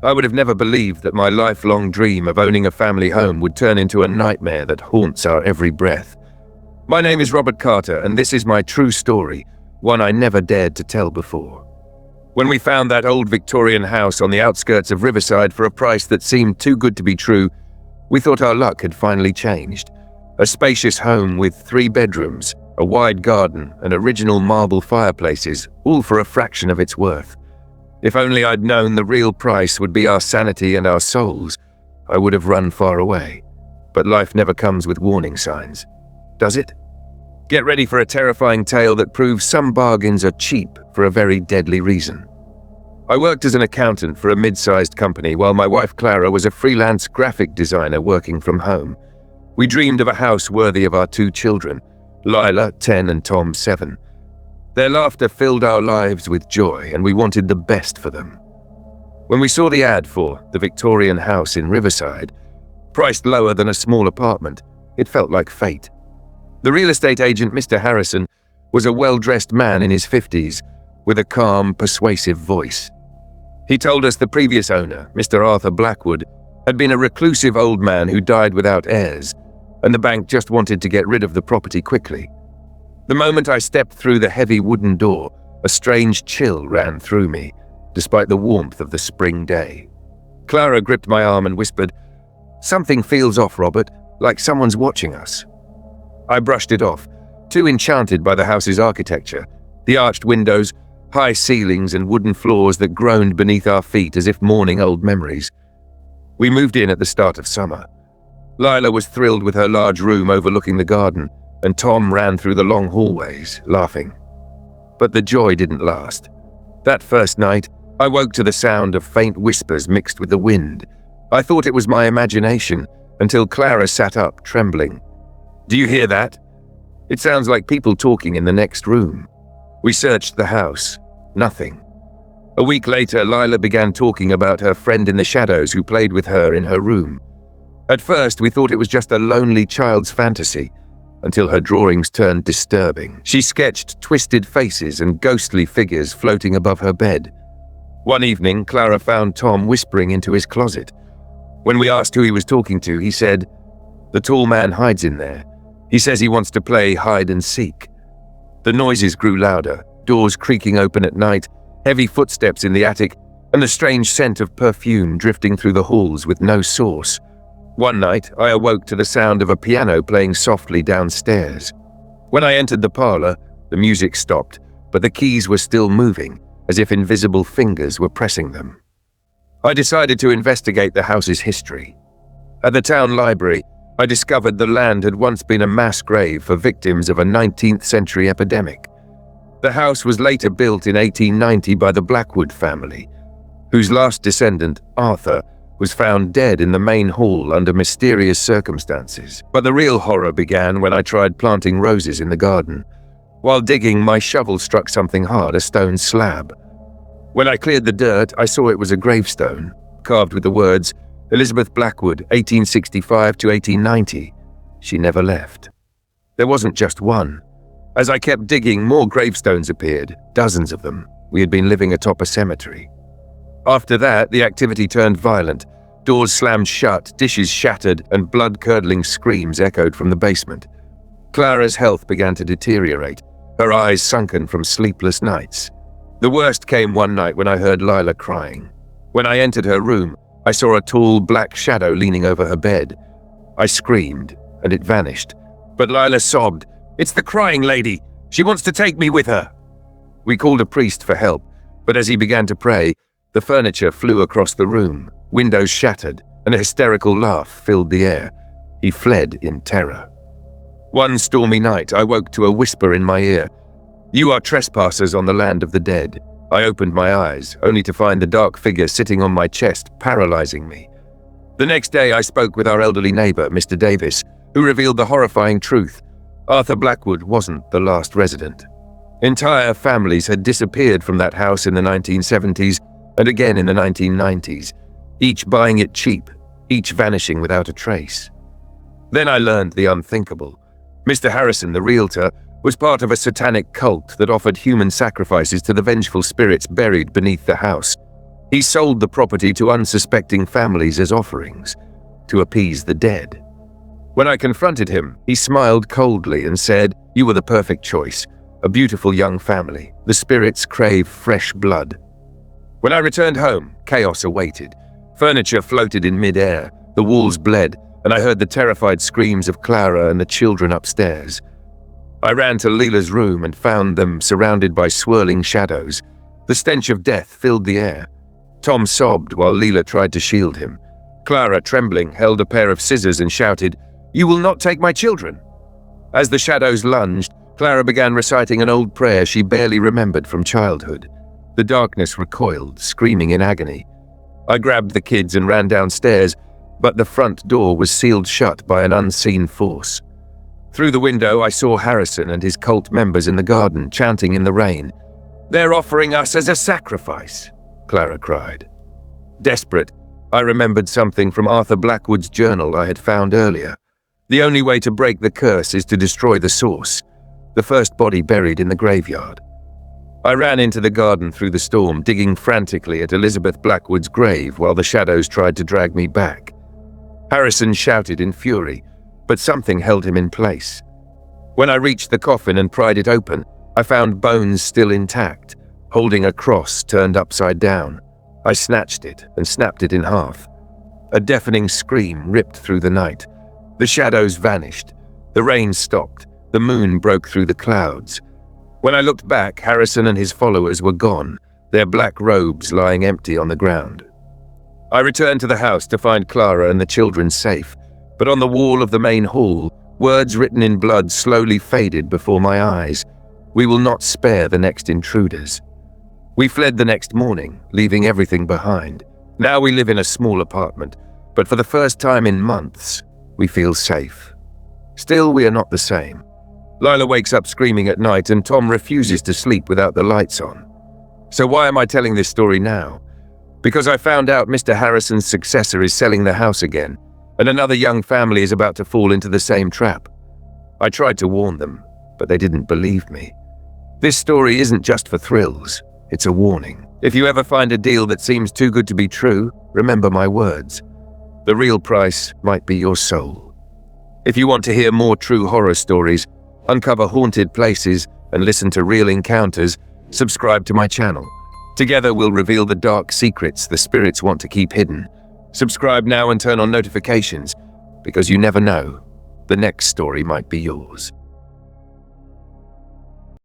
I would have never believed that my lifelong dream of owning a family home would turn into a nightmare that haunts our every breath. My name is Robert Carter, and this is my true story, one I never dared to tell before. When we found that old Victorian house on the outskirts of Riverside for a price that seemed too good to be true, we thought our luck had finally changed. A spacious home with 3 bedrooms, a wide garden, and original marble fireplaces, all for a fraction of its worth. If only I'd known the real price would be our sanity and our souls, I would have run far away. But life never comes with warning signs, does it? Get ready for a terrifying tale that proves some bargains are cheap for a very deadly reason. I worked as an accountant for a mid-sized company while my wife Clara was a freelance graphic designer working from home. We dreamed of a house worthy of our 2 children, Lila, 10, and Tom, 7. Their laughter filled our lives with joy, and we wanted the best for them. When we saw the ad for the Victorian house in Riverside, priced lower than a small apartment, it felt like fate. The real estate agent, Mr. Harrison, was a well-dressed man in his 50s, with a calm, persuasive voice. He told us the previous owner, Mr. Arthur Blackwood, had been a reclusive old man who died without heirs, and the bank just wanted to get rid of the property quickly. The moment I stepped through the heavy wooden door, a strange chill ran through me, despite the warmth of the spring day. Clara gripped my arm and whispered, "Something feels off, Robert, like someone's watching us." I brushed it off, too enchanted by the house's architecture, the arched windows, high ceilings, and wooden floors that groaned beneath our feet as if mourning old memories. We moved in at the start of summer. Lila was thrilled with her large room overlooking the garden, and Tom ran through the long hallways, laughing. But the joy didn't last. That first night, I woke to the sound of faint whispers mixed with the wind. I thought it was my imagination, until Clara sat up, trembling. "Do you hear that? It sounds like people talking in the next room." We searched the house. Nothing. A week later, Lila began talking about her friend in the shadows who played with her in her room. At first, we thought it was just a lonely child's fantasy, until her drawings turned disturbing. She sketched twisted faces and ghostly figures floating above her bed. One evening, Clara found Tom whispering into his closet. When we asked who he was talking to, he said, "The tall man hides in there. He says he wants to play hide and seek." The noises grew louder, doors creaking open at night, heavy footsteps in the attic, and the strange scent of perfume drifting through the halls with no source. One night, I awoke to the sound of a piano playing softly downstairs. When I entered the parlor, the music stopped, but the keys were still moving, as if invisible fingers were pressing them. I decided to investigate the house's history. At the town library, I discovered the land had once been a mass grave for victims of a 19th century epidemic. The house was later built in 1890 by the Blackwood family, whose last descendant, Arthur, was found dead in the main hall under mysterious circumstances. But the real horror began when I tried planting roses in the garden. While digging, my shovel struck something hard, a stone slab. When I cleared the dirt, I saw it was a gravestone, carved with the words, "Elizabeth Blackwood, 1865 to 1890. She never left." There wasn't just one. As I kept digging, more gravestones appeared, dozens of them. We had been living atop a cemetery. After that, the activity turned violent. Doors slammed shut, dishes shattered, and blood-curdling screams echoed from the basement. Clara's health began to deteriorate, her eyes sunken from sleepless nights. The worst came one night when I heard Lila crying. When I entered her room, I saw a tall black shadow leaning over her bed. I screamed, and it vanished. But Lila sobbed, "It's the crying lady! She wants to take me with her!" We called a priest for help, but as he began to pray, the furniture flew across the room, windows shattered, and a hysterical laugh filled the air. He fled in terror. One stormy night, I woke to a whisper in my ear. "You are trespassers on the land of the dead." I opened my eyes, only to find the dark figure sitting on my chest, paralyzing me. The next day, I spoke with our elderly neighbor, Mr. Davis, who revealed the horrifying truth. Arthur Blackwood wasn't the last resident. Entire families had disappeared from that house in the 1970s and again in the 1990s, each buying it cheap, each vanishing without a trace. Then I learned the unthinkable. Mr. Harrison, the realtor, was part of a satanic cult that offered human sacrifices to the vengeful spirits buried beneath the house. He sold the property to unsuspecting families as offerings, to appease the dead. When I confronted him, he smiled coldly and said, "You were the perfect choice. A beautiful young family. The spirits crave fresh blood." When I returned home, chaos awaited. Furniture floated in mid-air, the walls bled, and I heard the terrified screams of Clara and the children upstairs. I ran to Leela's room and found them surrounded by swirling shadows. The stench of death filled the air. Tom sobbed while Leela tried to shield him. Clara, trembling, held a pair of scissors and shouted, "You will not take my children!" As the shadows lunged, Clara began reciting an old prayer she barely remembered from childhood. The darkness recoiled, screaming in agony. I grabbed the kids and ran downstairs, but the front door was sealed shut by an unseen force. Through the window, I saw Harrison and his cult members in the garden, chanting in the rain. "They're offering us as a sacrifice," Clara cried. Desperate, I remembered something from Arthur Blackwood's journal I had found earlier. The only way to break the curse is to destroy the source, the first body buried in the graveyard. I ran into the garden through the storm, digging frantically at Elizabeth Blackwood's grave while the shadows tried to drag me back. Harrison shouted in fury, but something held him in place. When I reached the coffin and pried it open, I found bones still intact, holding a cross turned upside down. I snatched it and snapped it in half. A deafening scream ripped through the night. The shadows vanished. The rain stopped. The moon broke through the clouds. When I looked back, Harrison and his followers were gone, their black robes lying empty on the ground. I returned to the house to find Clara and the children safe, but on the wall of the main hall, words written in blood slowly faded before my eyes. "We will not spare the next intruders." We fled the next morning, leaving everything behind. Now we live in a small apartment, but for the first time in months, we feel safe. Still, we are not the same. Lila wakes up screaming at night and Tom refuses to sleep without the lights on. So why am I telling this story now? Because I found out Mr. Harrison's successor is selling the house again, and another young family is about to fall into the same trap. I tried to warn them, but they didn't believe me. This story isn't just for thrills, it's a warning. If you ever find a deal that seems too good to be true, remember my words. The real price might be your soul. If you want to hear more true horror stories, uncover haunted places, and listen to real encounters, subscribe to my channel. Together we'll reveal the dark secrets the spirits want to keep hidden. Subscribe now and turn on notifications, because you never know, the next story might be yours.